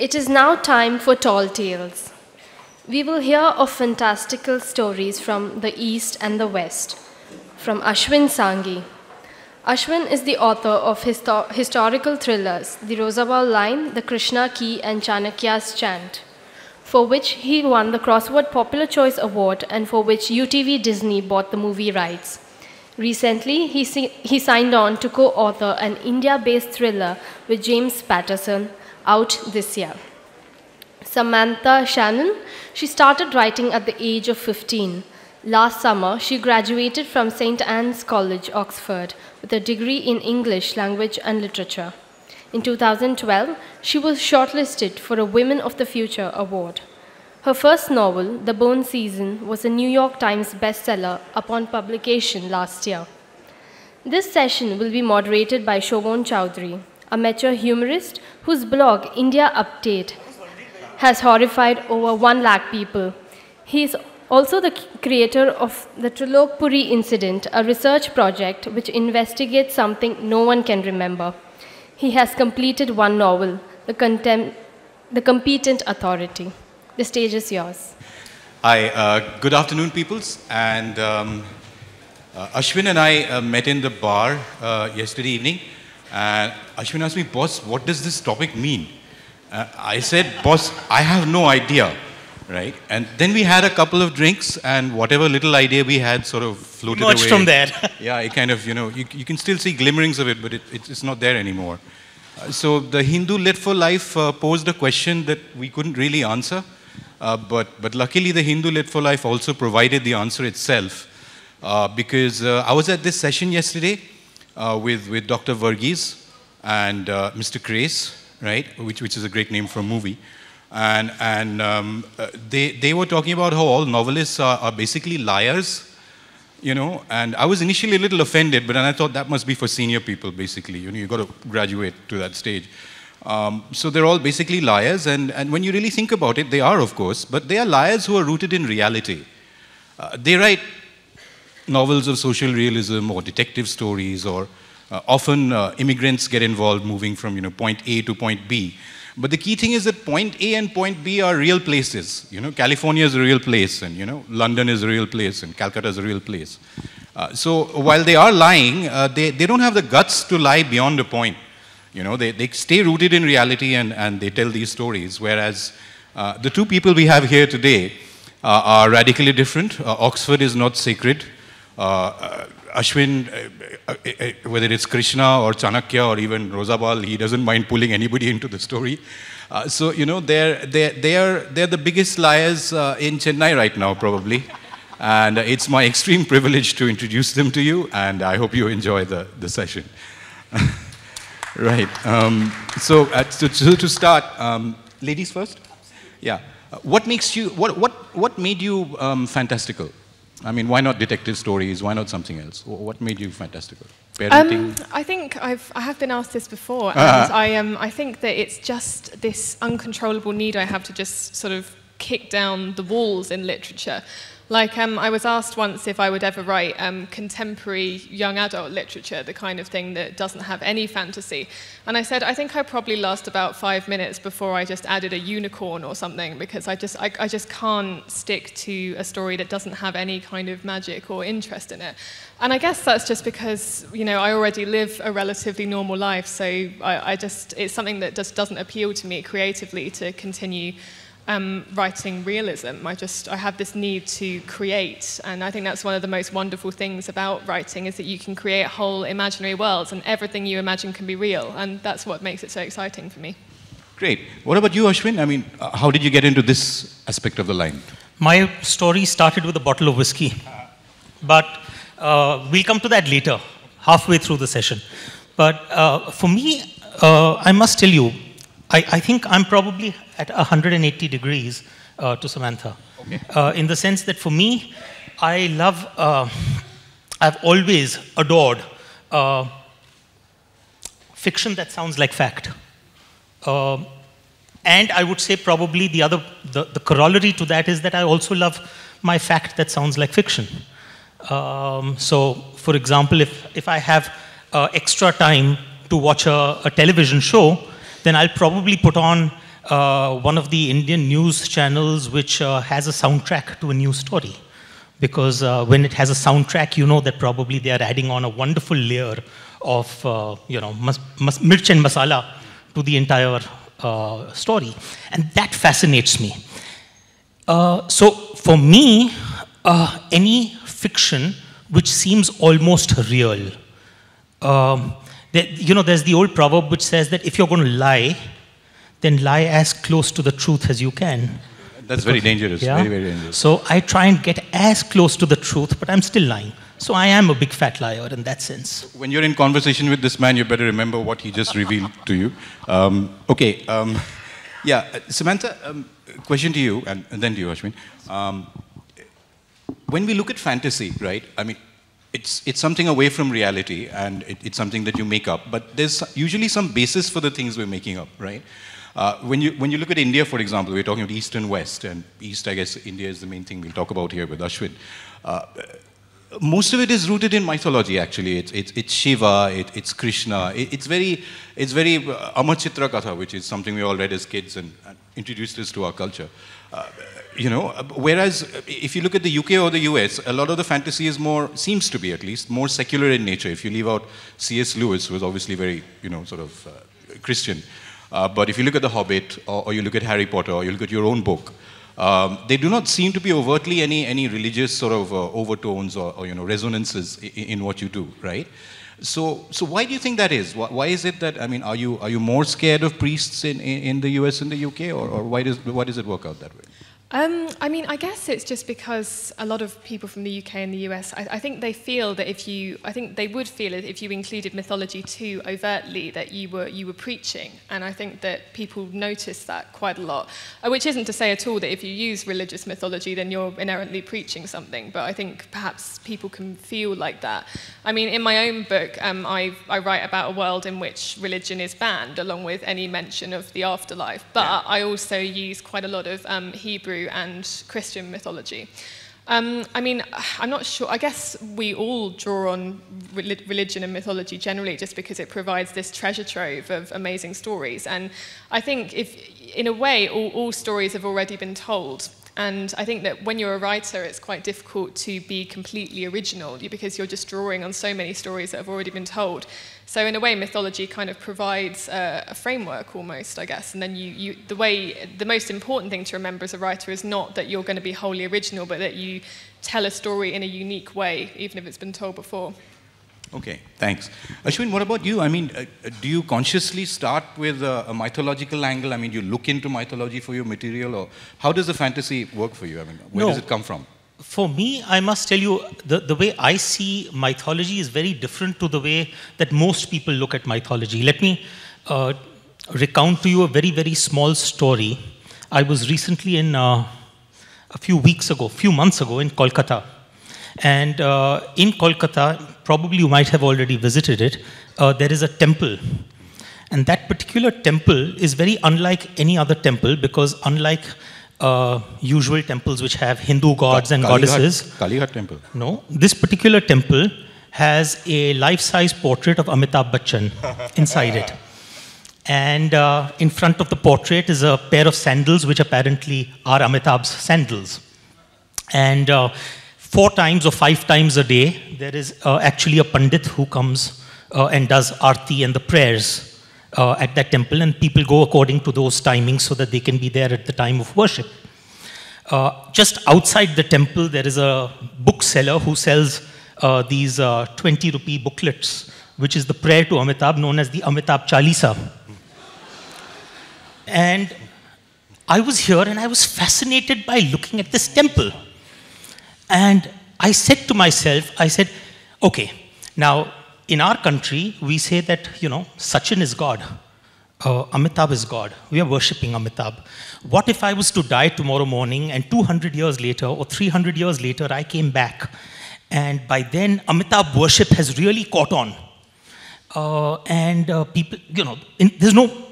It is now time for Tall Tales. We will hear of fantastical stories from the East and the West, from Ashwin Sanghi. Ashwin is the author of historical thrillers, The Rosabal Line, The Krishna Key, and Chanakya's Chant, for which he won the Crossword Popular Choice Award and for which UTV Disney bought the movie rights. Recently, he signed on to co-author an India-based thriller with James Patterson, out this year. Samantha Shannon, she started writing at the age of 15. Last summer, she graduated from St. Anne's College, Oxford, with a degree in English, Language and Literature. In 2012, she was shortlisted for a Women of the Future award. Her first novel, The Bone Season, was a New York Times bestseller upon publication last year. This session will be moderated by Shovon Chowdhury, a mature humorist whose blog, India Update, has horrified over 1 lakh people. He is also the creator of the Trilokpuri Incident, a research project which investigates something no one can remember. He has completed 1 novel, The Competent Authority. The stage is yours. Hi, good afternoon, peoples. And Ashwin and I met in the bar yesterday evening. And Ashwin asked me, boss, what does this topic mean? I said, boss, I have no idea, right? And then we had a couple of drinks, and whatever little idea we had sort of floated away. Much from there. Yeah, it kind of, you can still see glimmerings of it, but it's not there anymore. So the Hindu Lit for Life posed a question that we couldn't really answer, but luckily the Hindu Lit for Life also provided the answer itself, because I was at this session yesterday with Dr. Varghese and Mr. Crace, right, which is a great name for a movie. And they were talking about how all novelists are basically liars, you know, and I was initially a little offended, but then I thought that must be for senior people, basically. You know, you've got to graduate to that stage. So they're all basically liars, and when you really think about it, they are, of course, but they are liars who are rooted in reality. They write novels of social realism or detective stories, or often immigrants get involved moving from, you know, point A to point B. But the key thing is that point A and point B are real places. You know, California is a real place, and, you know, London is a real place, and Calcutta is a real place. So while they are lying, they don't have the guts to lie beyond a point. You know, they stay rooted in reality, and they tell these stories, whereas the two people we have here today are radically different. Oxford is not sacred. Ashwin, whether it's Krishna or Chanakya or even Rosabal, he doesn't mind pulling anybody into the story. So, you know, they're the biggest liars in Chennai right now, probably. And it's my extreme privilege to introduce them to you, and I hope you enjoy the session. Right. So to start, ladies first? Yeah. What makes you, what made you fantastical? I mean, why not detective stories? Why not something else? What made you fantastical? Parenting? I think I have been asked this before, and I think that it's just this uncontrollable need I have to just sort of kick down the walls in literature. Like, I was asked once if I would ever write contemporary young adult literature, the kind of thing that doesn't have any fantasy. And I said, I think I'd probably last about 5 minutes before I just added a unicorn or something, because I just can't stick to a story that doesn't have any kind of magic or interest in it. And I guess that's just because, you know, I already live a relatively normal life, so it's something that just doesn't appeal to me creatively to continue writing realism. I have this need to create, and I think that's one of the most wonderful things about writing, is that you can create whole imaginary worlds, and everything you imagine can be real, and that's what makes it so exciting for me. Great. What about you, Ashwin? I mean, how did you get into this aspect of the line? My story started with a bottle of whiskey, but we'll come to that later, halfway through the session. But for me, I must tell you, I think I'm probably at 180 degrees to Samantha. Okay. In the sense that for me, I've always adored fiction that sounds like fact. And I would say probably the corollary to that is that I also love my fact that sounds like fiction. So, for example, if I have extra time to watch a television show, then I'll probably put on one of the Indian news channels which has a soundtrack to a news story. Because when it has a soundtrack, you know that probably they are adding on a wonderful layer of, mirch and masala to the entire story. And that fascinates me. So for me, any fiction which seems almost real, there's the old proverb which says that if you're going to lie, then lie as close to the truth as you can. That's very dangerous, yeah? very, very dangerous. So I try and get as close to the truth, but I'm still lying. So I am a big fat liar in that sense. When you're in conversation with this man, you better remember what he just revealed to you. Samantha, question to you, and then to you, Ashwin. When we look at fantasy, right, I mean, it's something away from reality, and it's something that you make up, but there's usually some basis for the things we're making up, right? When you look at India, for example, we're talking about East and West, and East, I guess, India is the main thing we'll talk about here with Ashwin. Most of it is rooted in mythology, actually. It's Shiva, it's Krishna. It's very Amar Chitra Katha, which is something we all read as kids and introduced us to our culture. Whereas if you look at the UK or the US, a lot of the fantasy is seems to be at least, more secular in nature. If you leave out C.S. Lewis, who was obviously very, Christian. But if you look at The Hobbit, or you look at Harry Potter, or you look at your own book, they do not seem to be overtly any religious sort of overtones or resonances in what you do, right? So why do you think that is? Why is it that, I mean, are you more scared of priests in the US and the UK, or why does it work out that way? I guess it's just because a lot of people from the UK and the US, I think they feel that I think they would feel it if you included mythology too overtly, that you were preaching. And I think that people notice that quite a lot, which isn't to say at all that if you use religious mythology, then you're inherently preaching something. But I think perhaps people can feel like that. I mean, in my own book, I write about a world in which religion is banned, along with any mention of the afterlife. But I also use quite a lot of Hebrew and Christian mythology. I'm not sure. I guess we all draw on religion and mythology generally just because it provides this treasure trove of amazing stories. And I think in a way, all stories have already been told. And I think that when you're a writer, it's quite difficult to be completely original because you're just drawing on so many stories that have already been told. So in a way, mythology kind of provides a framework almost, I guess. And then the most important thing to remember as a writer is not that you're going to be wholly original, but that you tell a story in a unique way, even if it's been told before. Okay, thanks. Ashwin, what about you? I mean, do you consciously start with a mythological angle? I mean, you look into mythology for your material, or how does the fantasy work for you? I mean, where does it come from? For me, I must tell you, the way I see mythology is very different to the way that most people look at mythology. Let me recount to you a very, very small story. I was recently a few months ago in Kolkata. And in Kolkata, probably you might have already visited it, there is a temple. And that particular temple is very unlike any other temple because unlike usual temples which have Hindu gods and goddesses. Kalighat temple? No. This particular temple has a life-size portrait of Amitabh Bachchan inside it. And in front of the portrait is a pair of sandals which apparently are Amitabh's sandals. And 4 times or 5 times a day, there is actually a Pandit who comes and does Aarti and the prayers at that temple, and people go according to those timings so that they can be there at the time of worship. Just outside the temple, there is a bookseller who sells these 20 rupee booklets, which is the prayer to Amitabh, known as the Amitabh Chalisa. And I was here and I was fascinated by looking at this temple. And I said to myself, okay, now in our country, we say that, Sachin is God. Amitabh is God. We are worshipping Amitabh. What if I was to die tomorrow morning and 200 years later or 300 years later, I came back and by then Amitabh worship has really caught on. People,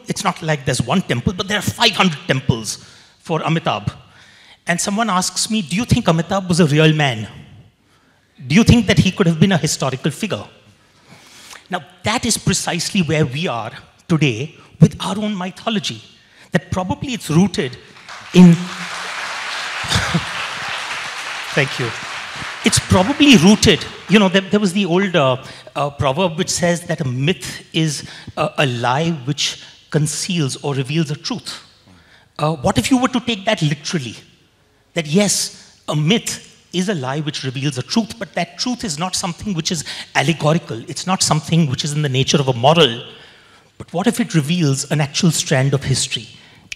it's not like there's one temple, but there are 500 temples for Amitabh. And someone asks me, do you think Amitabh was a real man? Do you think that he could have been a historical figure? Now, that is precisely where we are today with our own mythology. that probably it's rooted in, thank you. It's probably rooted, you know, there was the old proverb which says that a myth is a lie which conceals or reveals a truth. What if you were to take that literally? That yes, a myth is a lie which reveals a truth, but that truth is not something which is allegorical. It's not something which is in the nature of a moral. But what if it reveals an actual strand of history?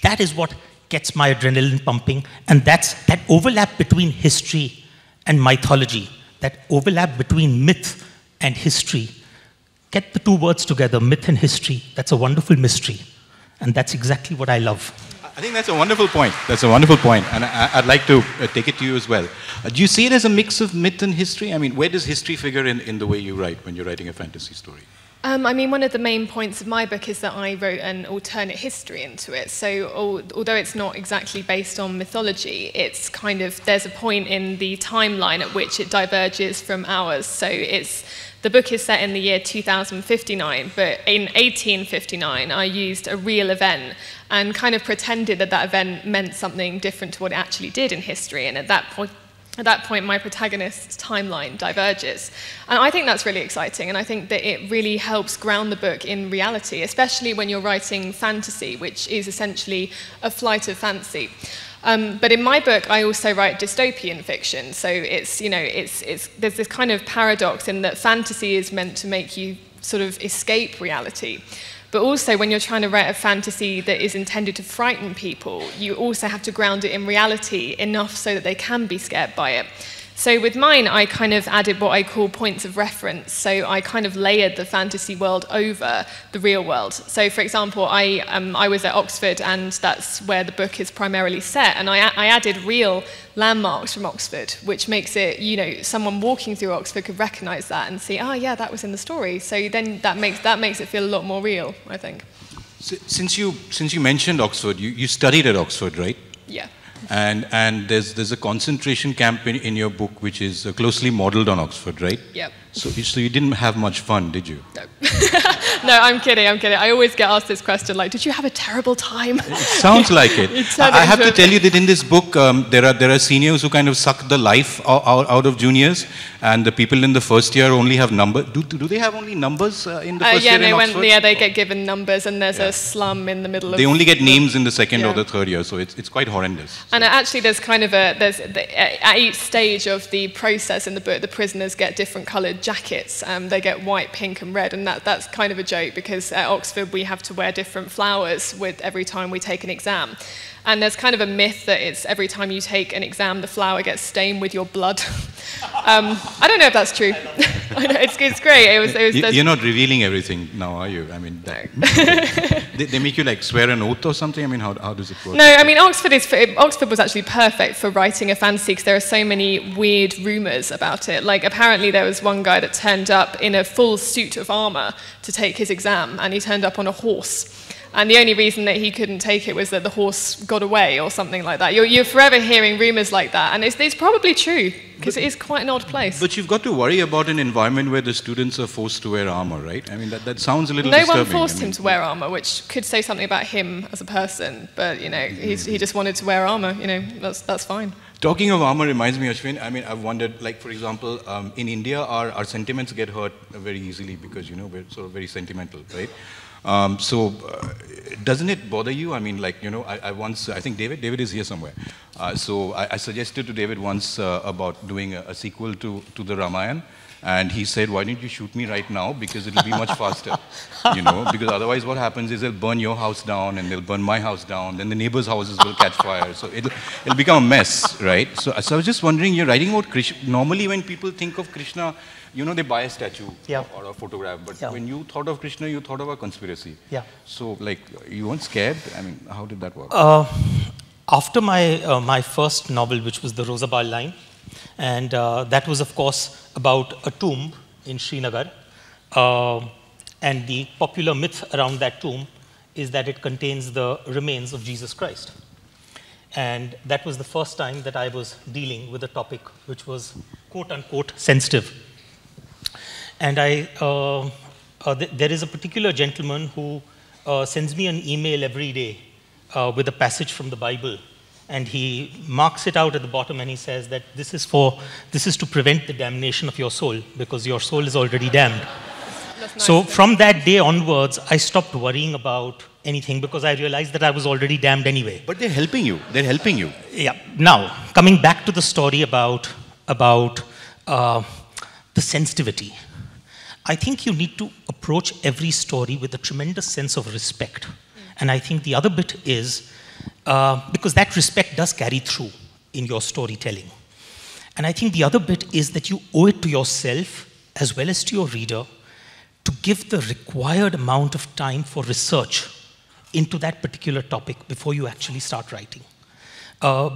That is what gets my adrenaline pumping, and that's that overlap between history and mythology, that overlap between myth and history. Get the two words together, myth and history. That's a wonderful mystery, and that's exactly what I love. I think that's a wonderful point. That's a wonderful point, and I'd like to take it to you as well. Do you see it as a mix of myth and history? I mean, where does history figure in the way you write when you're writing a fantasy story? I mean, one of the main points of my book is that I wrote an alternate history into it. So although it's not exactly based on mythology, it's kind of, there's a point in the timeline at which it diverges from ours. So the book is set in the year 2059, but in 1859, I used a real event and kind of pretended that that event meant something different to what it actually did in history. And at that point, my protagonist's timeline diverges. And I think that's really exciting, and I think that it really helps ground the book in reality, especially when you're writing fantasy, which is essentially a flight of fancy. But in my book, I also write dystopian fiction, so it's, you know, there's this kind of paradox in that fantasy is meant to make you sort of escape reality. But also, when you're trying to write a fantasy that is intended to frighten people, you also have to ground it in reality enough so that they can be scared by it. So with mine, I kind of added what I call points of reference. So I kind of layered the fantasy world over the real world. So for example, I was at Oxford, and that's where the book is primarily set. And I added real landmarks from Oxford, which makes it, you know, someone walking through Oxford could recognize that and see, oh yeah, that was in the story. So then that makes it feel a lot more real, I think. Since you mentioned Oxford, you studied at Oxford, right? Yeah. And there's a concentration camp in your book which is closely modeled on Oxford, right? Yep. So you didn't have much fun, did you? No. No, I'm kidding. I always get asked this question, like, did you have a terrible time? It sounds like it. I have to tell you that in this book, there are seniors who kind of suck the life out of juniors, and the people in the first year only have numbers. Do they have only numbers in the first year in Oxford? Yeah, they get given numbers, and there's a slum in the middle of... They only get names in the second or the third year, so it's quite horrendous. So. And actually, there's kind of at each stage of the process in the book, the prisoners get different coloured jackets. They get white, pink, and red, and that's kind of a joke, because at Oxford we have to wear different flowers with every time we take an exam. And there's kind of a myth that it's every time you take an exam, the flower gets stained with your blood. I don't know if that's true. I know, it's great. You're not revealing everything now, are you? I mean, no. they make you like swear an oath or something? I mean, how does it work? No, I mean, Oxford was actually perfect for writing a fantasy, because there are so many weird rumours about it. Like, apparently there was one guy that turned up in a full suit of armour to take his exam, and he turned up on a horse. And the only reason that he couldn't take it was that the horse got away or something like that. You're forever hearing rumours like that, and it's probably true, because it is quite an odd place. But you've got to worry about an environment where the students are forced to wear armour, right? I mean, that sounds a little disturbing. No one forced him to wear armour, which could say something about him as a person, but, you know, he just wanted to wear armour, you know, that's fine. Talking of armour reminds me, Ashwin, I mean, I've wondered, like, for example, in India, our sentiments get hurt very easily because, you know, we're sort of very sentimental, right? Doesn't it bother you? I mean, like, you know, I think David is here somewhere. So I suggested to David once about doing a sequel to the Ramayana, and he said, why don't you shoot me right now, because it'll be much faster, you know, because otherwise what happens is they'll burn your house down, and they'll burn my house down, then the neighbors' houses will catch fire, so it'll become a mess, right? So I was just wondering, you're writing about Krishna. Normally when people think of Krishna, you know, they buy a statue or a photograph, but when you thought of Krishna, you thought of a conspiracy. Yeah. So, like, you weren't scared? I mean, how did that work? After my first novel, which was the Rosabal line, and that was, of course, about a tomb in Srinagar, and the popular myth around that tomb is that it contains the remains of Jesus Christ. And that was the first time that I was dealing with a topic which was quote-unquote sensitive. And there is a particular gentleman who sends me an email every day with a passage from the Bible, and he marks it out at the bottom, and he says that this is to prevent the damnation of your soul, because your soul is already damned. Nice. So from that day onwards, I stopped worrying about anything because I realized that I was already damned anyway. But they're helping you. They're helping you. Yeah. Now, coming back to the story about the sensitivity, I think you need to approach every story with a tremendous sense of respect. And I think the other bit is, because that respect does carry through in your storytelling. And I think the other bit is that you owe it to yourself as well as to your reader to give the required amount of time for research into that particular topic before you actually start writing.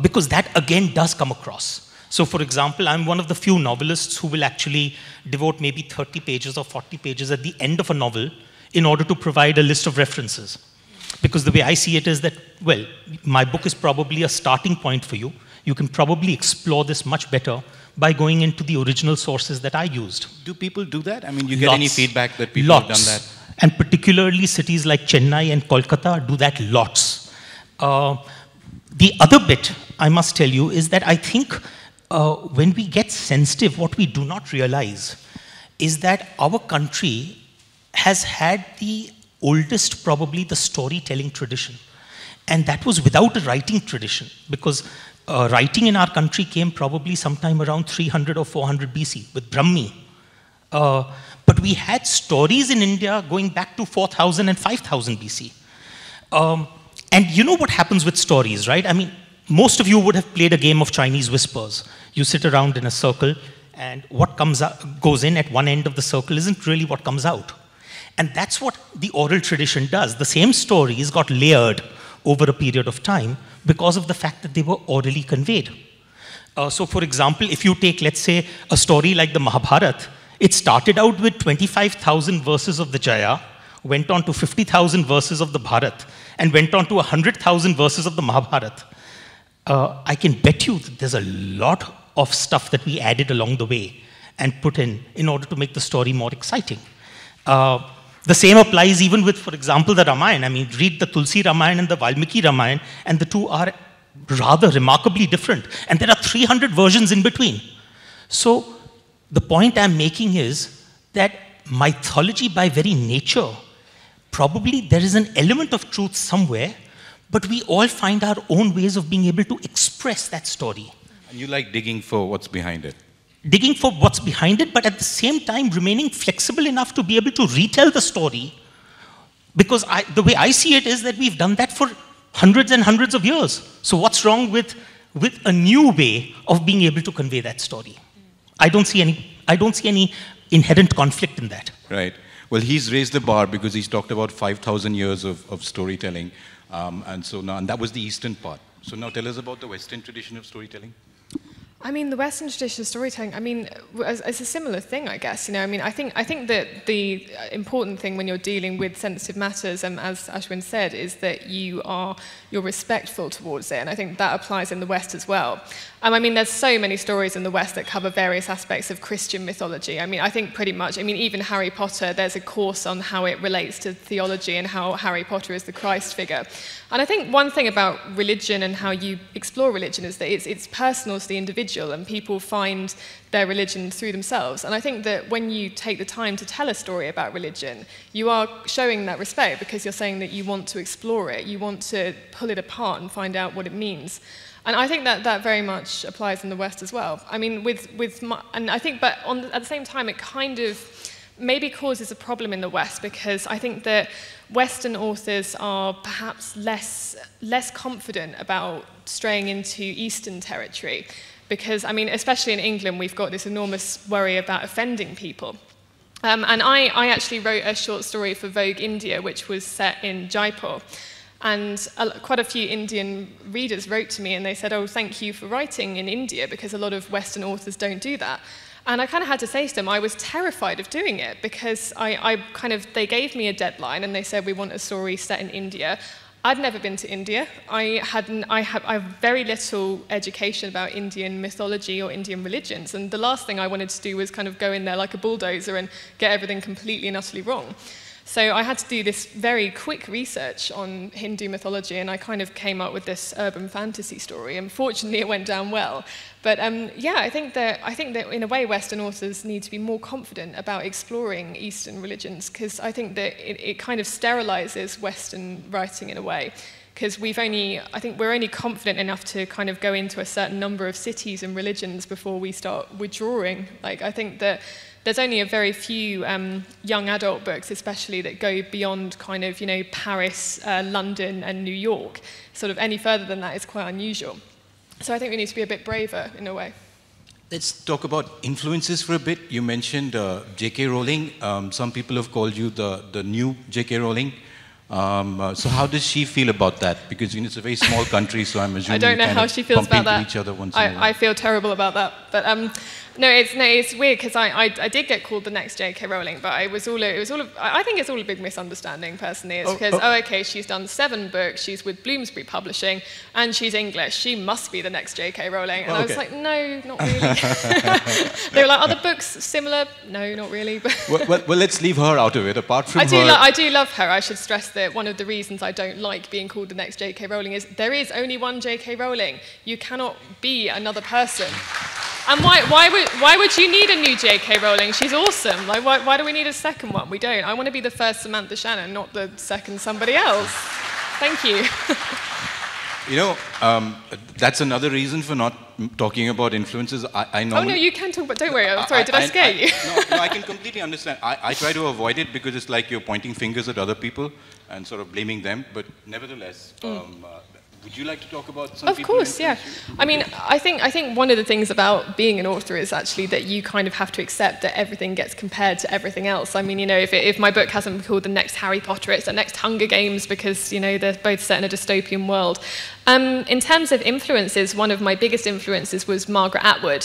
Because that, again, does come across. So, for example, I'm one of the few novelists who will actually devote maybe 30 pages or 40 pages at the end of a novel in order to provide a list of references. Because the way I see it is that, well, my book is probably a starting point for you. You can probably explore this much better by going into the original sources that I used. Do people do that? I mean, you get any feedback that people have done that? And particularly cities like Chennai and Kolkata do that lots. The other bit, I must tell you, is that I think when we get sensitive, what we do not realize is that our country has had the oldest, probably, the storytelling tradition. And that was without a writing tradition, because writing in our country came probably sometime around 300 or 400 BC with Brahmi. But we had stories in India going back to 4000 and 5000 BC. And you know what happens with stories, right? I mean, most of you would have played a game of Chinese whispers. You sit around in a circle, and what goes in at one end of the circle isn't really what comes out. And that's what the oral tradition does. The same stories got layered over a period of time because of the fact that they were orally conveyed. So, for example, if you take, let's say, a story like the Mahabharata, it started out with 25,000 verses of the Jaya, went on to 50,000 verses of the Bharat, and went on to 100,000 verses of the Mahabharata. I can bet you that there's a lot of stuff that we added along the way and put in order to make the story more exciting. The same applies even with, for example, the Ramayana. I mean, read the Tulsi Ramayana and the Valmiki Ramayana, and the two are rather remarkably different. And there are 300 versions in between. So the point I'm making is that mythology, by very nature, probably there is an element of truth somewhere, but we all find our own ways of being able to express that story. And you like digging for what's behind it. Digging for what's behind it, but at the same time remaining flexible enough to be able to retell the story. Because the way I see it is that we've done that for hundreds and hundreds of years. So what's wrong with a new way of being able to convey that story? I don't see any inherent conflict in that. Right. Well, he's raised the bar because he's talked about 5,000 years of storytelling. And that was the Eastern part. So now tell us about the Western tradition of storytelling. I mean, the Western tradition of storytelling, I mean, it's a similar thing, I guess. You know, I mean, I think that the important thing when you're dealing with sensitive matters, as Ashwin said, is that you're respectful towards it, and I think that applies in the West as well. I mean, there's so many stories in the West that cover various aspects of Christian mythology. I mean, I think pretty much, I mean, even Harry Potter, there's a course on how it relates to theology and how Harry Potter is the Christ figure. And I think one thing about religion and how you explore religion is that it's personal to the individual, and people find their religion through themselves. And I think that when you take the time to tell a story about religion, you are showing that respect because you're saying that you want to explore it, you want to pull it apart and find out what it means. And I think that very much applies in the West as well. I mean, and I think, but at the same time, it kind of maybe causes a problem in the West because I think that Western authors are perhaps less confident about straying into Eastern territory. Because, I mean, especially in England, we've got this enormous worry about offending people. And I actually wrote a short story for Vogue India, which was set in Jaipur. And quite a few Indian readers wrote to me and they said, oh, thank you for writing in India, because a lot of Western authors don't do that. And I kind of had to say to them, I was terrified of doing it, because they gave me a deadline and they said, we want a story set in India. I'd never been to India. I have very little education about Indian mythology or Indian religions, and the last thing I wanted to do was kind of go in there like a bulldozer and get everything completely and utterly wrong. So I had to do this very quick research on Hindu mythology, and I kind of came up with this urban fantasy story. And fortunately, it went down well. But yeah, I think that in a way, Western authors need to be more confident about exploring Eastern religions, because I think that it kind of sterilizes Western writing in a way. Because I think we're only confident enough to kind of go into a certain number of cities and religions before we start withdrawing. Like, I think that there's only a very few young adult books, especially, that go beyond kind of, you know, Paris, London, and New York. Sort of any further than that is quite unusual. So I think we need to be a bit braver in a way. Let's talk about influences for a bit. You mentioned J.K. Rowling. Some people have called you the new J.K. Rowling. So how does she feel about that? Because, you know, it's a very small country, so I'm assuming I don't know how she feels about that. each other once in a while. I feel terrible about that. But no, it's weird, because I did get called the next J.K. Rowling, but I think it's all a big misunderstanding, personally. It's because, okay, she's done 7 books, she's with Bloomsbury Publishing, and she's English. She must be the next J.K. Rowling. And I was like, no, not really. They were like, are the books similar? No, not really. well, let's leave her out of it. Apart from I do love her. I should stress that one of the reasons I don't like being called the next J.K. Rowling is there is only one J.K. Rowling. You cannot be another person. And why would you need a new J.K. Rowling? She's awesome. Like, why do we need a second one? We don't. I want to be the first Samantha Shannon, not the second somebody else. Thank you. You know, that's another reason for not talking about influences. I normally, oh, no, you can talk about. Don't worry. I'm sorry. Did I scare you? No, I can completely understand. I try to avoid it because it's like you're pointing fingers at other people and sort of blaming them. But nevertheless, would you like to talk about some people? Of course, yeah. I mean, I think one of the things about being an author is actually that you kind of have to accept that everything gets compared to everything else. I mean, you know, if my book hasn't been called the next Harry Potter, it's the next Hunger Games, because, you know, they're both set in a dystopian world. In terms of influences, one of my biggest influences was Margaret Atwood,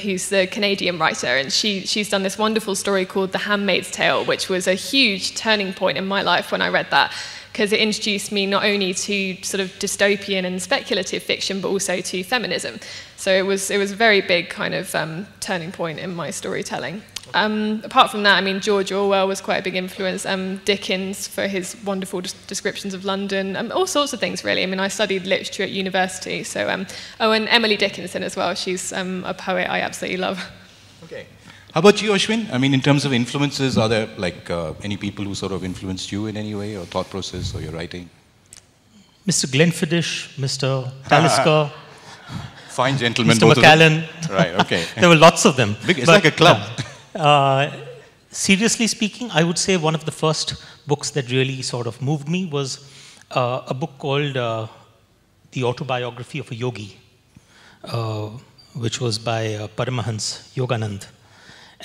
who's the Canadian writer, and she's done this wonderful story called The Handmaid's Tale, which was a huge turning point in my life when I read that, because it introduced me not only to sort of dystopian and speculative fiction, but also to feminism. So it was a very big kind of turning point in my storytelling. Apart from that, I mean, George Orwell was quite a big influence. Dickens for his wonderful descriptions of London. All sorts of things, really. I mean, I studied literature at university. So, and Emily Dickinson as well. She's a poet I absolutely love. Okay. How about you, Ashwin? I mean, in terms of influences, are there like any people who sort of influenced you in any way, or thought process, or your writing? Mr. Glenfiddich, Mr. Talisker. Fine gentlemen, Mr. both McCallan. of them. Right, okay. There were lots of them. It's like a club. Seriously speaking, I would say one of the first books that really sort of moved me was a book called The Autobiography of a Yogi, which was by Paramahans Yoganand.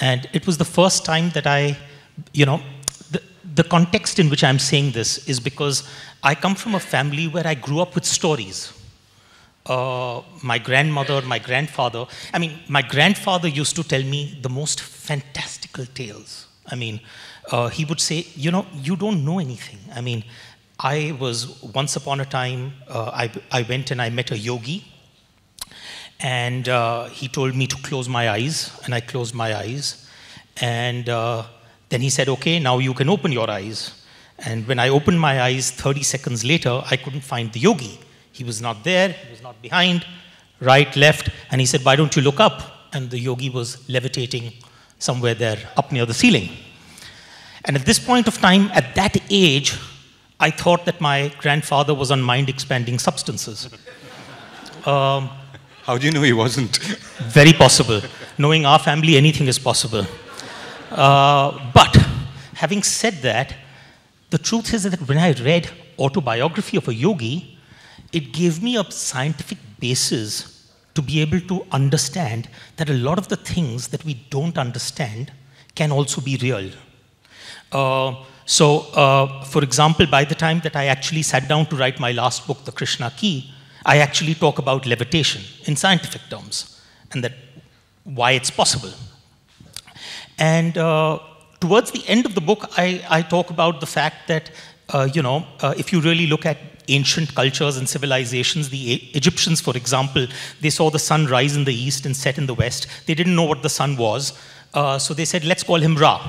And it was the first time that the context in which I'm saying this is because I come from a family where I grew up with stories. My grandmother, my grandfather, my grandfather used to tell me the most fantastical tales. I mean, he would say, you know, you don't know anything. I mean, I was, once upon a time, I went and I met a yogi. And he told me to close my eyes, and I closed my eyes. And then he said, okay, now you can open your eyes. And when I opened my eyes, 30 seconds later, I couldn't find the yogi. He was not there, he was not behind, right, left. And he said, why don't you look up? And the yogi was levitating somewhere there, up near the ceiling. And at this point of time, at that age, I thought that my grandfather was on mind-expanding substances. How do you know he wasn't? Very possible. Knowing our family, anything is possible. But having said that, the truth is that when I read Autobiography of a Yogi, it gave me a scientific basis to be able to understand that a lot of the things that we don't understand can also be real. For example, by the time that I actually sat down to write my last book, The Krishna Key, I actually talk about levitation in scientific terms and that why it's possible. And towards the end of the book, I talk about the fact that, if you really look at ancient cultures and civilizations, the Egyptians, for example, they saw the sun rise in the east and set in the west. They didn't know what the sun was, so they said, let's call him Ra.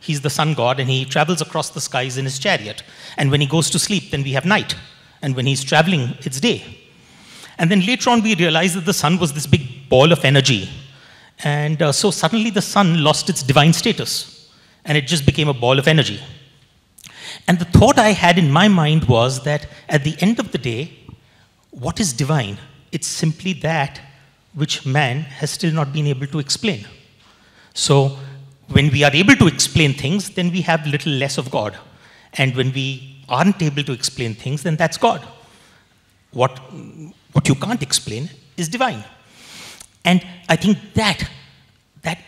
He's the sun god, and he travels across the skies in his chariot. And when he goes to sleep, then we have night. And when he's traveling, it's day. And then later on, we realize that the sun was this big ball of energy. And so suddenly the sun lost its divine status, and it just became a ball of energy. And the thought I had in my mind was that at the end of the day, what is divine? It's simply that which man has still not been able to explain. So when we are able to explain things, then we have little less of God. And when we aren't able to explain things, then that's God. What you can't explain is divine. And I think that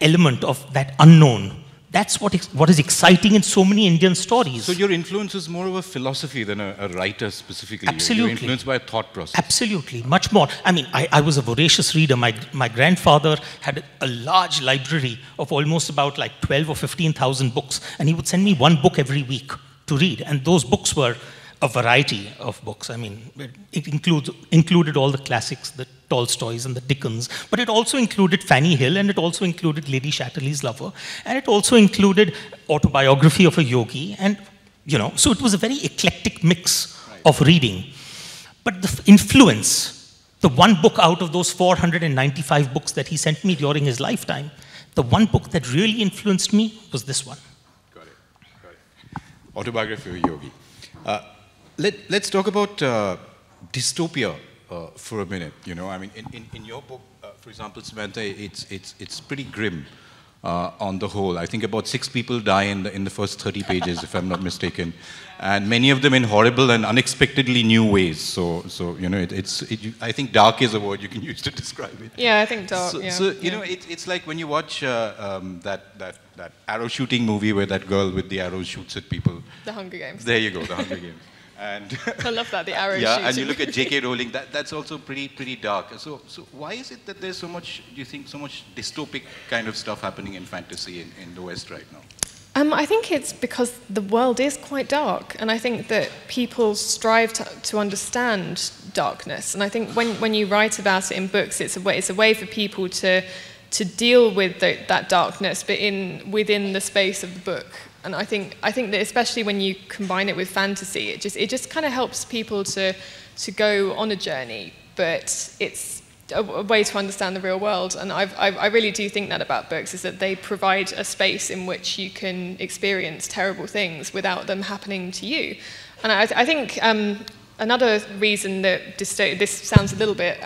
element of that unknown, that's what is exciting in so many Indian stories. So your influence is more of a philosophy than a writer specifically. Absolutely. You're influenced by a thought process. Absolutely, much more. I mean, I was a voracious reader. My grandfather had a large library of almost about like 12 or 15,000 books, and he would send me one book every week to read. And those books were a variety of books. I mean, it included all the classics, the Tolstoys and the Dickens, but it also included Fanny Hill, and it also included Lady Chatterley's Lover, and it also included autobiography of a yogi, and so it was a very eclectic mix of reading. But the influence, the one book out of those 495 books that he sent me during his lifetime, the one book that really influenced me was this one. Got it. Autobiography of a yogi. Let's talk about dystopia for a minute. I mean, in your book, for example, Samantha, it's pretty grim on the whole. I think about 6 people die in the first 30 pages, if I'm not mistaken, and many of them in horrible and unexpectedly new ways. So I think dark is a word you can use to describe it. Yeah, I think dark. It's like when you watch that arrow shooting movie where that girl with the arrows shoots at people. The Hunger Games. There you go, the Hunger Games. And I love that, the arrow yeah, shooting. and you look at J.K. Rowling, that's also pretty dark. So why is it that there's so much, do you think, so much dystopic kind of stuff happening in fantasy in the West right now? I think it's because the world is quite dark, and I think that people strive to understand darkness. And I think when you write about it in books, it's a way for people to deal with that darkness, but within the space of the book. And I think that especially when you combine it with fantasy, it just kind of helps people to go on a journey, but it's a way to understand the real world. And I really do think that about books, is that they provide a space in which you can experience terrible things without them happening to you. And I think another reason that this sounds a little bit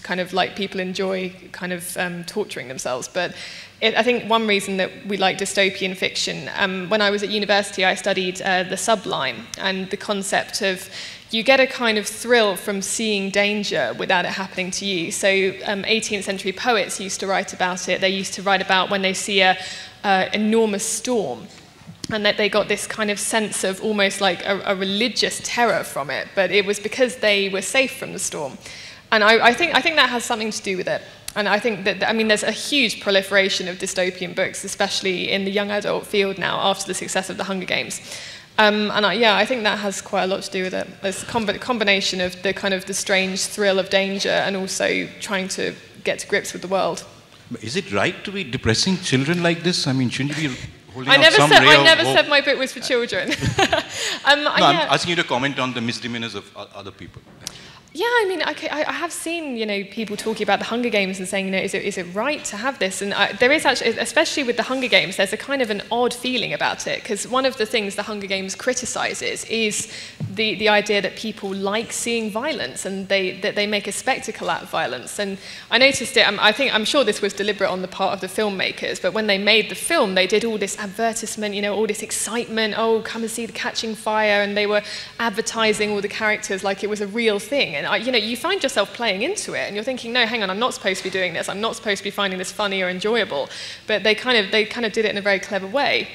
kind of like people enjoy kind of torturing themselves, but I think one reason that we like dystopian fiction, when I was at university, I studied the sublime, and the concept of you get a kind of thrill from seeing danger without it happening to you. So 18th century poets used to write about it. They used to write about when they see an enormous storm, and that they got this kind of sense of almost like a religious terror from it, but it was because they were safe from the storm. And I think that has something to do with it. And I think that, I mean, there's a huge proliferation of dystopian books, especially in the young adult field now, after the success of the Hunger Games. I think that has quite a lot to do with it. There's a combination of the kind of the strange thrill of danger and also trying to get to grips with the world. Is it right to be depressing children like this? I mean, shouldn't you be holding I out never some said, ray I of never hope? said my book was for children. I'm asking you to comment on the misdemeanors of other people. Yeah, I mean, I have seen, people talking about the Hunger Games and saying, is it right to have this? And there is actually, especially with the Hunger Games, there's a kind of an odd feeling about it, because one of the things the Hunger Games criticizes is the idea that people like seeing violence, and that they make a spectacle out of violence. And I noticed it, I'm sure this was deliberate on the part of the filmmakers, but when they made the film, they did all this advertisement, all this excitement, oh, come and see the catching fire, and they were advertising all the characters like it was a real thing. And you find yourself playing into it, and you're thinking, no, hang on, I'm not supposed to be doing this. I'm not supposed to be finding this funny or enjoyable. But they kind of did it in a very clever way.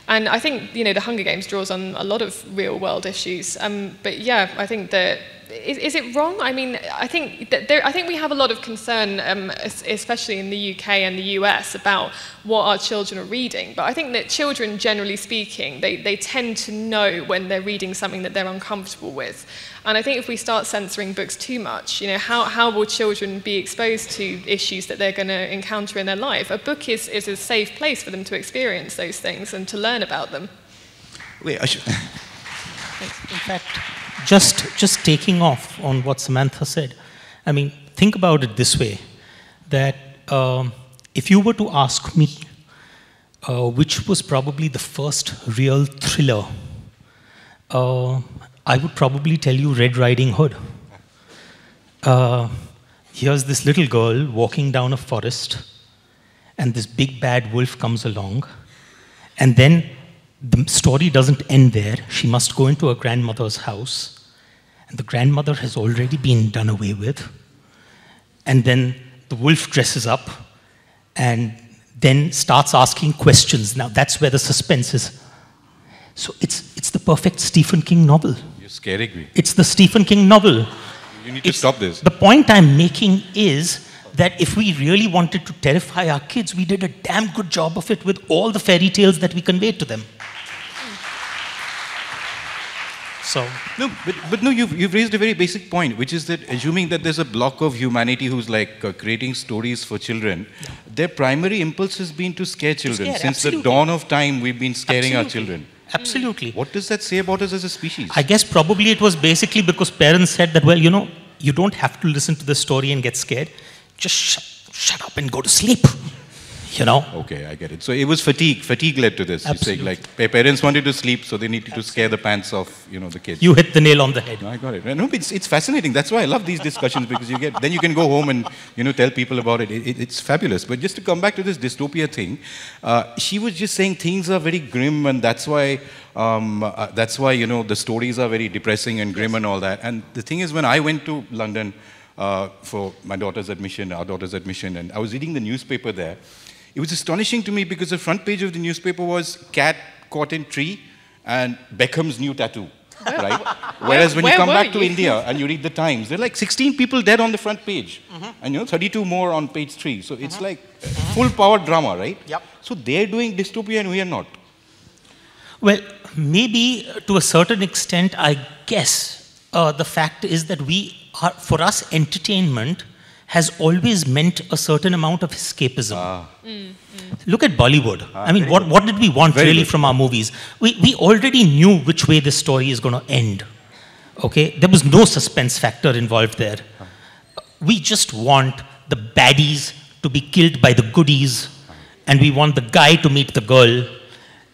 And I think, the Hunger Games draws on a lot of real-world issues. But yeah, I think that is it wrong? I mean, I think we have a lot of concern, especially in the UK and the US, about what our children are reading. But I think that children, generally speaking, they tend to know when they're reading something that they're uncomfortable with. And I think if we start censoring books too much, how will children be exposed to issues that they're going to encounter in their life? A book is a safe place for them to experience those things and to learn about them. Wait, In fact, just taking off on what Samantha said, I mean, think about it this way, that if you were to ask me which was probably the first real thriller, I would probably tell you Red Riding Hood. Here's this little girl walking down a forest, and this big bad wolf comes along, and then the story doesn't end there. She must go into her grandmother's house, and the grandmother has already been done away with. And then the wolf dresses up and then starts asking questions. Now that's where the suspense is. So it's the perfect Stephen King novel. You're scaring me. It's the Stephen King novel. You need to stop this. The point I'm making is that if we really wanted to terrify our kids, we did a damn good job of it with all the fairy tales that we conveyed to them. So no, but no, you've raised a very basic point, which is that assuming that there's a block of humanity who's like creating stories for children, their primary impulse has been to scare children. Since the dawn of time, we've been scaring our children. Absolutely. What does that say about us as a species? I guess probably it was basically because parents said that, well, you don't have to listen to the story and get scared. Just shut up and go to sleep. Okay, I get it. So it was fatigue. Fatigue led to this. Absolutely. You say, parents wanted to sleep, so they needed to scare the pants off, the kids. You hit the nail on the head. No, I got it. No, it's fascinating. That's why I love these discussions, because then you can go home and tell people about it. It's fabulous. But just to come back to this dystopia thing, she was just saying things are very grim, and that's why the stories are very depressing and grim and all that. And the thing is, when I went to London for our daughter's admission, and I was reading the newspaper there. It was astonishing to me because the front page of the newspaper was cat caught in tree and Beckham's new tattoo, right? Whereas when you come back to India and you read the Times, there are like 16 people dead on the front page, and 32 more on page 3. So it's like full power drama, right? Yep. So they're doing dystopia and we are not. Well, maybe to a certain extent, I guess the fact is that for us, entertainment has always meant a certain amount of escapism. Look at Bollywood. I mean, what did we want really from our movies? We already knew which way this story is going to end. Okay? There was no suspense factor involved there. We just want the baddies to be killed by the goodies, and we want the guy to meet the girl,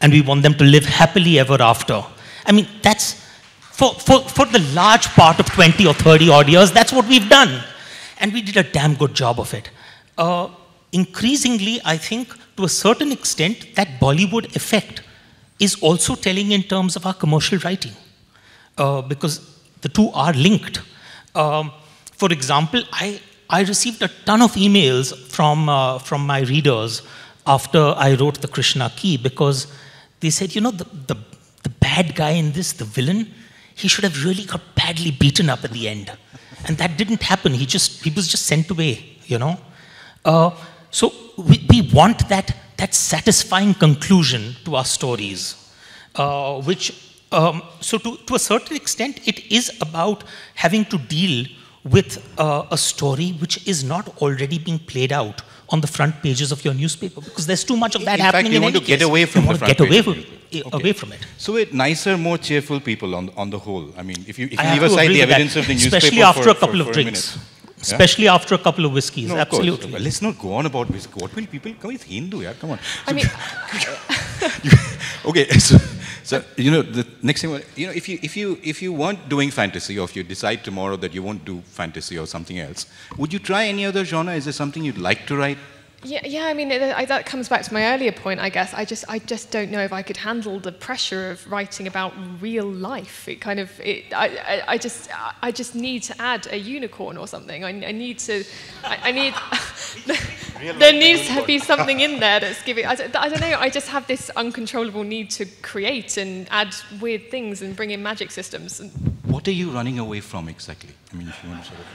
and we want them to live happily ever after. I mean, that's, for the large part of 20 or 30 odd years, that's what we've done. And we did a damn good job of it. Increasingly, I think, to a certain extent, that Bollywood effect is also telling in terms of our commercial writing, because the two are linked. For example, I received a ton of emails from my readers after I wrote the Krishna Key, because they said, the bad guy in this, the villain, he should have really got badly beaten up at the end. And that didn't happen. He was just sent away, So we want that satisfying conclusion to our stories, so to a certain extent, it is about having to deal with a story which is not already being played out on the front pages of your newspaper, because there's too much of that happening in any case. You want to get away from the front page. Away from it. So we're nicer, more cheerful people on the whole. I mean, if you leave aside the evidence of the newspaper especially after a couple of for drinks. A minute. Especially after a couple of whiskeys, no, absolutely. Well, let's not go on about whiskey. What will people come? It's Hindu, yeah. Come on. I mean, okay. So the next thing, if you weren't doing fantasy, or if you decide tomorrow that you won't do fantasy or something else, would you try any other genre? Is there something you'd like to write? Yeah. I mean, that comes back to my earlier point, I guess. I just don't know if I could handle the pressure of writing about real life. I just need to add a unicorn or something. I need. There needs to be something in there that's giving. I don't know. I just have this uncontrollable need to create and add weird things and bring in magic systems. What what are you running away from exactly? I mean, if you want to sort of...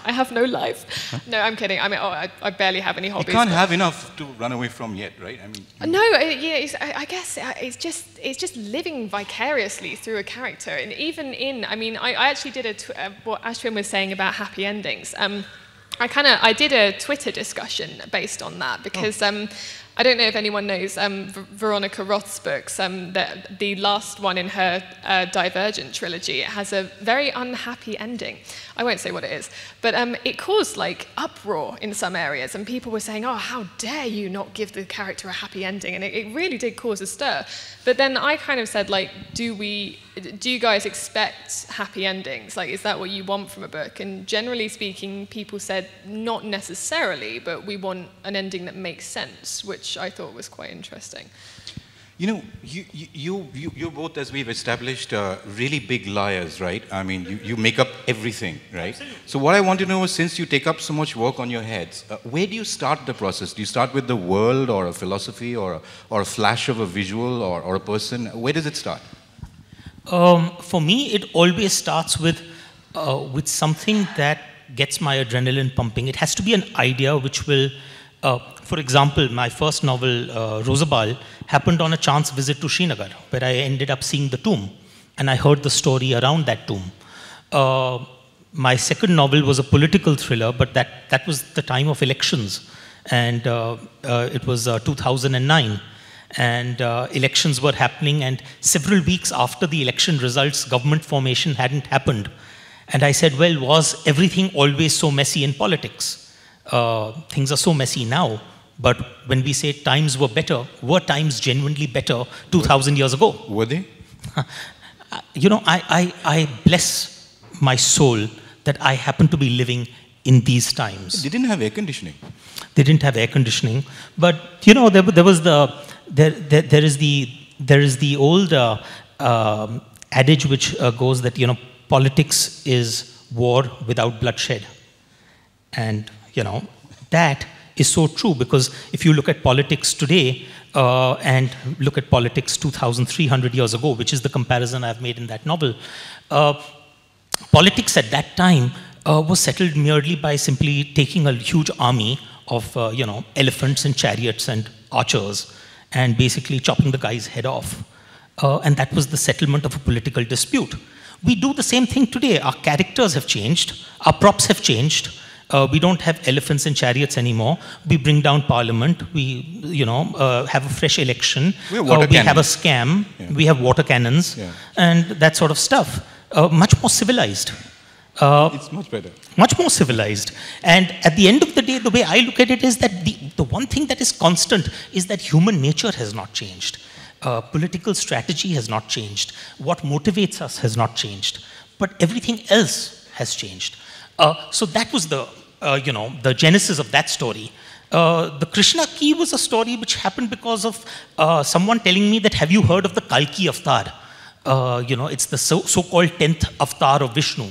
I have no life. Huh? No, I'm kidding. I mean, I barely have any hobbies. You can't have enough to run away from yet, right? I mean, no, I guess it's just living vicariously through a character, and even in. I mean, I actually did what Ashwin was saying about happy endings. I did a Twitter discussion based on that because. I don't know if anyone knows Veronica Roth's books. The last one in her Divergent trilogy, it has a very unhappy ending. I won't say what it is, but it caused like uproar in some areas, and people were saying, "Oh, how dare you not give the character a happy ending?" And it really did cause a stir. But then I kind of said, like, do you guys expect happy endings? Like, is that what you want from a book? And generally speaking, people said not necessarily, but we want an ending that makes sense, which I thought was quite interesting. You know, you're both, as we've established, really big liars, right? I mean, you make up everything, right? Absolutely. So what I want to know is, since you take up so much work on your heads, where do you start the process? Do you start with the world, or a philosophy, or a flash of a visual, or a person? Where does it start? For me, it always starts with something that gets my adrenaline pumping. It has to be an idea which will... for example, my first novel, Rosabal, happened on a chance visit to Srinagar, where I ended up seeing the tomb, and I heard the story around that tomb. My second novel was a political thriller, but that was the time of elections, and it was 2009, and elections were happening, and several weeks after the election results, government formation hadn't happened. And I said, well, was everything always so messy in politics? Things are so messy now, but when we say times were better, were times genuinely better 2,000 years ago? Were they? You know, I bless my soul that I happen to be living in these times. They didn't have air conditioning. They didn't have air conditioning, but you know, there is the old adage which goes that, you know, politics is war without bloodshed, and you know, that is so true, because if you look at politics today and look at politics 2,300 years ago, which is the comparison I've made in that novel, politics at that time was settled merely by simply taking a huge army of you know, elephants and chariots and archers and basically chopping the guy's head off. And that was the settlement of a political dispute. We do the same thing today. Our characters have changed, our props have changed. We don't have elephants and chariots anymore. We bring down parliament. We, you know, have a fresh election. We have a scam. Yeah. We have water cannons, yeah, and that sort of stuff. Much more civilized. It's much better. Much more civilized. And at the end of the day, the way I look at it is that the one thing that is constant is that human nature has not changed. Political strategy has not changed. What motivates us has not changed. But everything else has changed. So that was the, you know, the genesis of that story. The Krishna key was a story which happened because of someone telling me that, have you heard of the Kalki avatar? You know, it's the so-called 10th avatar of Vishnu.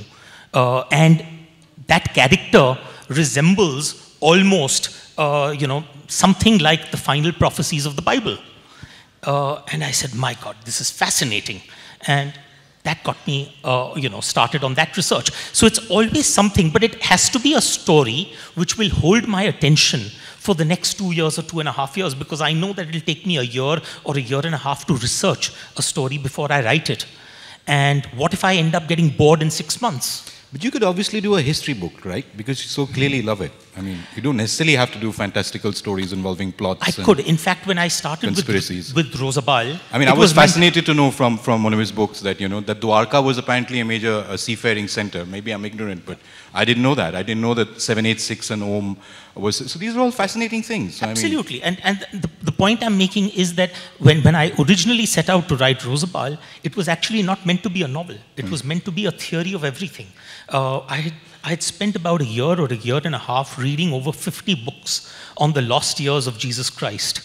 And that character resembles almost, you know, something like the final prophecies of the Bible. And I said, my God, this is fascinating. And that got me, you know, started on that research. So it's always something, but it has to be a story which will hold my attention for the next 2 years or 2.5 years, because I know that it'll take me a year or a year and a half to research a story before I write it. And what if I end up getting bored in 6 months? But you could obviously do a history book, right? Because you so clearly love it. I mean, you don't necessarily have to do fantastical stories involving plots. I could. In fact, when I started with Rosabal... I mean, I was fascinated to know from one of his books that, you know, that Dwarka was apparently a major seafaring center. Maybe I'm ignorant, but I didn't know that. I didn't know that 786 and Om was... So these are all fascinating things. Absolutely. I mean, and the point I'm making is that when I originally set out to write Rosabal, it was actually not meant to be a novel. It was meant to be a theory of everything. I had spent about a year or a year and a half reading over 50 books on the lost years of Jesus Christ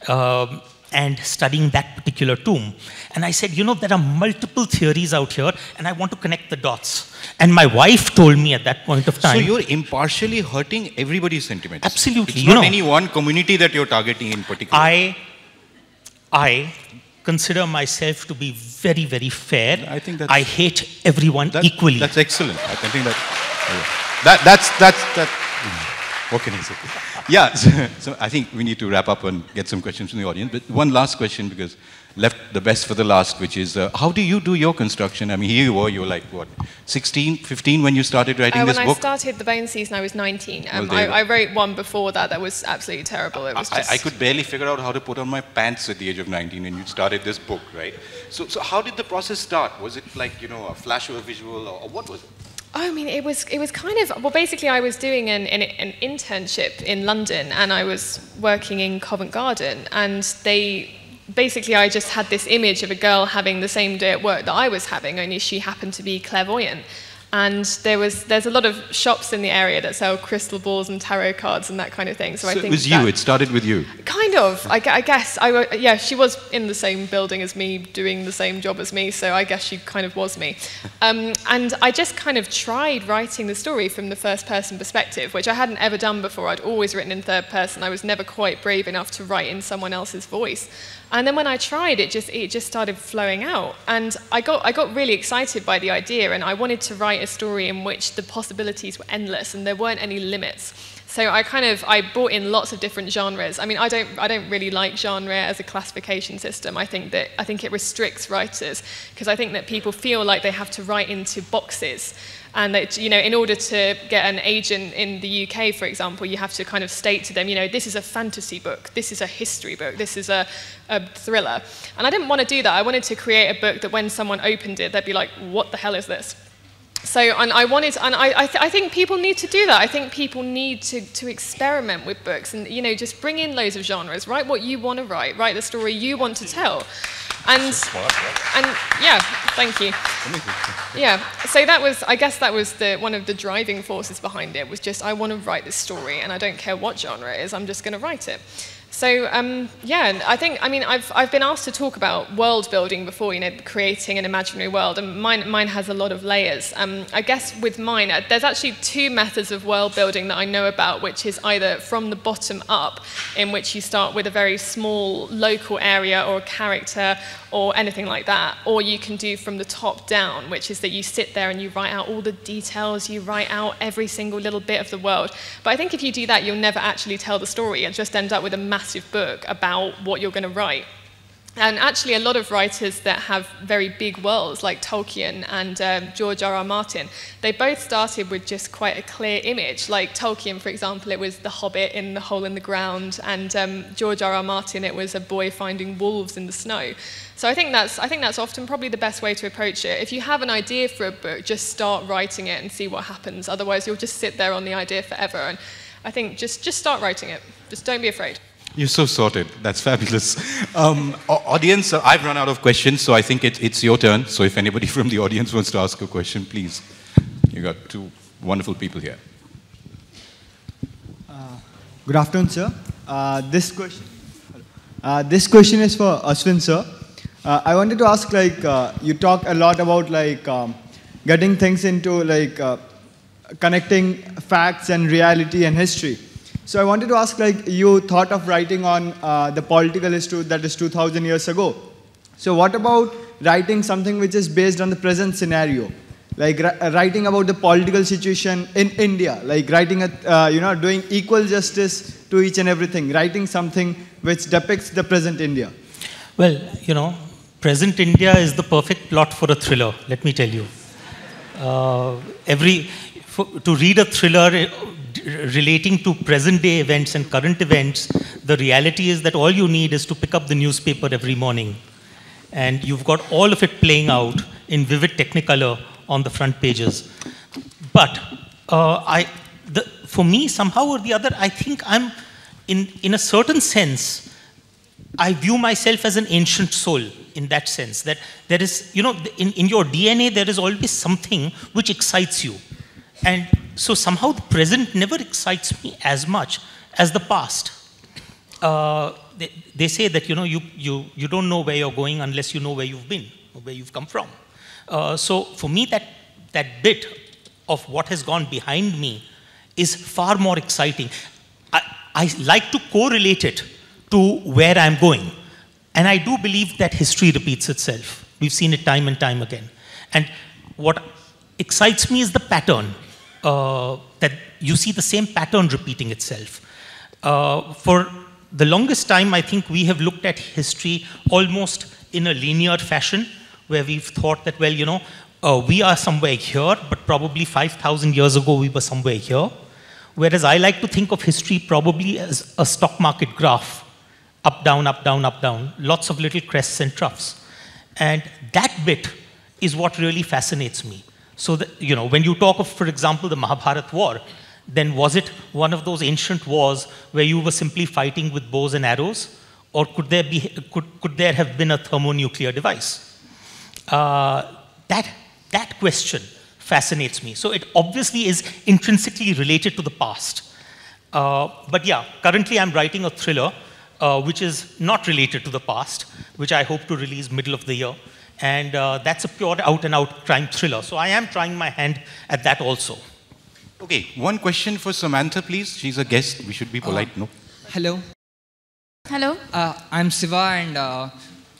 and studying that particular tomb. And I said, you know, there are multiple theories out here and I want to connect the dots. And my wife told me at that point of time... So you're impartially hurting everybody's sentiments. Absolutely. It's not any one community that you're targeting in particular. consider myself to be very, very fair. I think I hate everyone equally. That's excellent. I think what can I say? Yeah, so I think we need to wrap up and get some questions from the audience. But one last question, because left the best for the last, which is, how do you do your construction? I mean, here you were like, what, 16, 15 when you started writing this book? When I started the Bone season, I was 19. I wrote one before that was absolutely terrible. It was I could barely figure out how to put on my pants at the age of 19, and you started this book, right? So how did the process start? Was it like, you know, a flash of a visual, or what was it? I mean, it was kind of, well, basically I was doing an internship in London, and I was working in Covent Garden, and basically I just had this image of a girl having the same day at work that I was having, only she happened to be clairvoyant. And there's a lot of shops in the area that sell crystal balls and tarot cards and that kind of thing. So I think it was you, it started with you? Kind of, I guess. Yeah, she was in the same building as me, doing the same job as me, so I guess she kind of was me. And I just kind of tried writing the story from the first person perspective, which I hadn't ever done before. I'd always written in third person. I was never quite brave enough to write in someone else's voice. And then when I tried, it just started flowing out. And I got really excited by the idea, and I wanted to write a story in which the possibilities were endless and there weren't any limits. So I brought in lots of different genres. I mean, I don't really like genre as a classification system. I think it restricts writers, because I think that people feel like they have to write into boxes. And that, you know, in order to get an agent in the UK, for example, you have to kind of state to them, you know, this is a fantasy book, this is a history book, this is a thriller. And I didn't want to do that. I wanted to create a book that when someone opened it, they'd be like, what the hell is this? So, and I think people need to do that. I think people need to experiment with books and, you know, just bring in loads of genres, write what you want to write the story you want to tell. And yeah, thank you. Yeah, so I guess that was one of the driving forces behind it, was just, I want to write this story and I don't care what genre it is, I'm just going to write it. So yeah, I mean, I've been asked to talk about world building before, you know, creating an imaginary world, and mine has a lot of layers. I guess with mine, there's actually two methods of world building that I know about, which is either from the bottom up, in which you start with a very small local area or a character or anything like that, or you can do from the top down, which is that you sit there and you write out all the details, you write out every single little bit of the world. But I think if you do that, you'll never actually tell the story and just end up with a massive book about what you're going to write. And actually, a lot of writers that have very big worlds, like Tolkien and George R.R. Martin, they both started with just quite a clear image. Like Tolkien, for example, it was the Hobbit in the hole in the ground, and George R.R. Martin, it was a boy finding wolves in the snow. So I think that's often probably the best way to approach it. If you have an idea for a book, just start writing it and see what happens. Otherwise, you'll just sit there on the idea forever. And I think just start writing it. Just don't be afraid. You're so sorted. That's fabulous. Audience, I've run out of questions, so I think it's your turn. So if anybody from the audience wants to ask a question, please. You got two wonderful people here. Good afternoon, sir. This question is for Ashwin, sir. I wanted to ask, like, you talk a lot about, like, getting things into, like, connecting facts and reality and history. So I wanted to ask, like, you thought of writing on the political history that is 2,000 years ago. So what about writing something which is based on the present scenario? Like writing about the political situation in India, like writing, doing equal justice to each and everything, writing something which depicts the present India. Well, you know, present India is the perfect plot for a thriller, let me tell you. To read a thriller relating to present day events and current events, the reality is that all you need is to pick up the newspaper every morning. And you've got all of it playing out in vivid technicolor on the front pages. But for me, somehow or the other, I think I'm, in a certain sense, I view myself as an ancient soul in that sense, that there is, you know, in your DNA, there is always something which excites you. And so somehow the present never excites me as much as the past. They say that, you know, you don't know where you're going unless you know where you've been, or where you've come from. So for me, that bit of what has gone behind me is far more exciting. I like to correlate it to where I'm going. And I do believe that history repeats itself. We've seen it time and time again. And what excites me is the pattern, that you see the same pattern repeating itself. For the longest time, I think we have looked at history almost in a linear fashion, where we've thought that, well, you know, we are somewhere here, but probably 5,000 years ago we were somewhere here. Whereas I like to think of history probably as a stock market graph. Up, down, up, down, up, down. Lots of little crests and troughs. And that bit is what really fascinates me. So that, you know, when you talk of, for example, the Mahabharata war, then was it one of those ancient wars where you were simply fighting with bows and arrows? Or could there have been a thermonuclear device? That question fascinates me. So it obviously is intrinsically related to the past. But yeah, currently I'm writing a thriller which is not related to the past, which I hope to release middle of the year. And that's a pure out-and-out crime thriller. So I am trying my hand at that also. Okay, one question for Samantha, please. She's a guest. We should be polite, no? Hello. Hello. I'm Siva,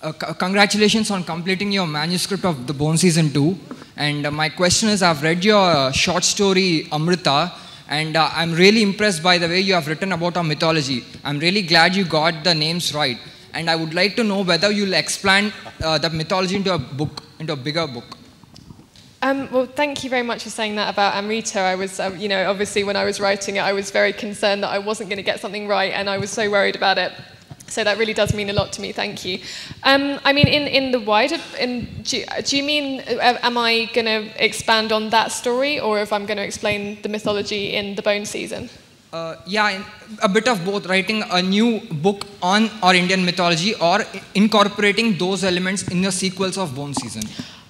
and congratulations on completing your manuscript of The Bone Season 2. And my question is, I've read your short story, Amrita, and I'm really impressed by the way you have written about our mythology. I'm really glad you got the names right. And I would like to know whether you'll expand the mythology into a book, into a bigger book. Well, thank you very much for saying that about Amrita. I was, you know, obviously when I was writing it, I was very concerned that I wasn't going to get something right, and I was so worried about it. So that really does mean a lot to me, thank you. I mean, in the wider, do you mean, am I going to expand on that story, or if I'm going to explain the mythology in The Bone Season? Yeah, a bit of both, writing a new book on our Indian mythology or incorporating those elements in the sequels of Bone Season.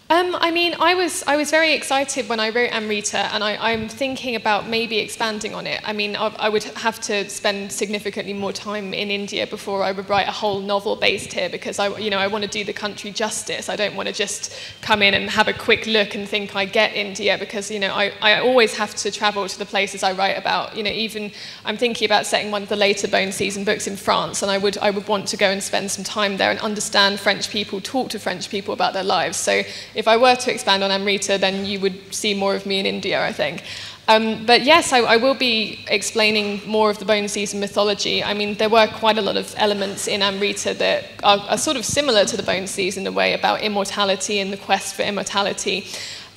I mean, I was very excited when I wrote Amrita, and I'm thinking about maybe expanding on it. I mean, I would have to spend significantly more time in India before I would write a whole novel based here, because I want to do the country justice. I don't want to just come in and have a quick look and think I get India, because I always have to travel to the places I write about. Even I'm thinking about setting one of the later Bone Season books in France, and I would want to go and spend some time there and understand French people, talk to French people about their lives. So if I were to expand on Amrita, then you would see more of me in India, I think. But yes, I will be explaining more of the Bone Season mythology. I mean, there were quite a lot of elements in Amrita that are sort of similar to the Bone Season in a way, about immortality and the quest for immortality.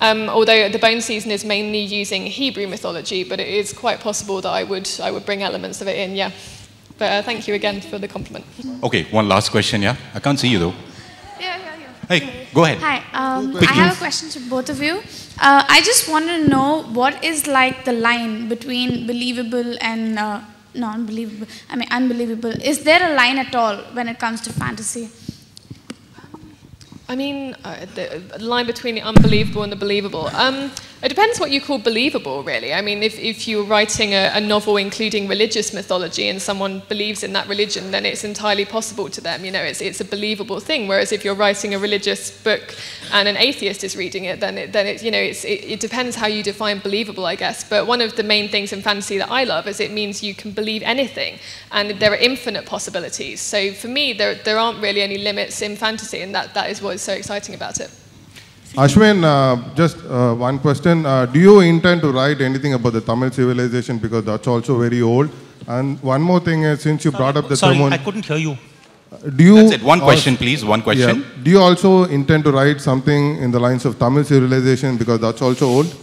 Although the Bone Season is mainly using Hebrew mythology, but it is quite possible that I would bring elements of it in, yeah. But thank you again for the compliment. Okay, one last question, yeah? I can't see you though. Yeah. Hey, go ahead. Hi, I have a question to both of you. I just want to know what is like the line between believable and non-believable. I mean, unbelievable. Is there a line at all when it comes to fantasy? I mean, the line between the unbelievable and the believable. It depends what you call believable, really. I mean, if you're writing a novel including religious mythology and someone believes in that religion, then it's entirely possible to them. It's a believable thing. Whereas if you're writing a religious book and an atheist is reading it, then it depends how you define believable, I guess. But one of the main things in fantasy that I love is it means you can believe anything, and there are infinite possibilities. So for me, there aren't really any limits in fantasy, and that is what is so exciting about it. Ashwin, just one question. Do you intend to write anything about the Tamil civilization, because that's also very old? And one more thing is, since you brought up the Sorry, I couldn't hear you. That's it. One question, please. One question. Yeah. Do you also intend to write something in the lines of Tamil civilization, because that's also old?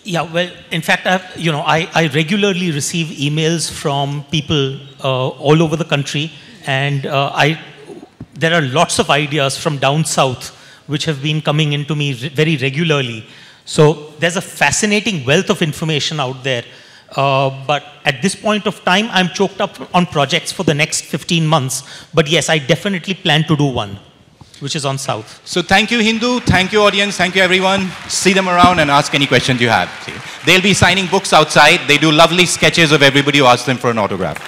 Yeah, well, in fact, I regularly receive emails from people all over the country, and there are lots of ideas from down south which have been coming into me very regularly. So there's a fascinating wealth of information out there. But at this point of time, I'm choked up on projects for the next 15 months. But yes, I definitely plan to do one, which is on South. So thank you, Hindu. Thank you, audience. Thank you, everyone. See them around and ask any questions you have. They'll be signing books outside. They do lovely sketches of everybody who asks them for an autograph.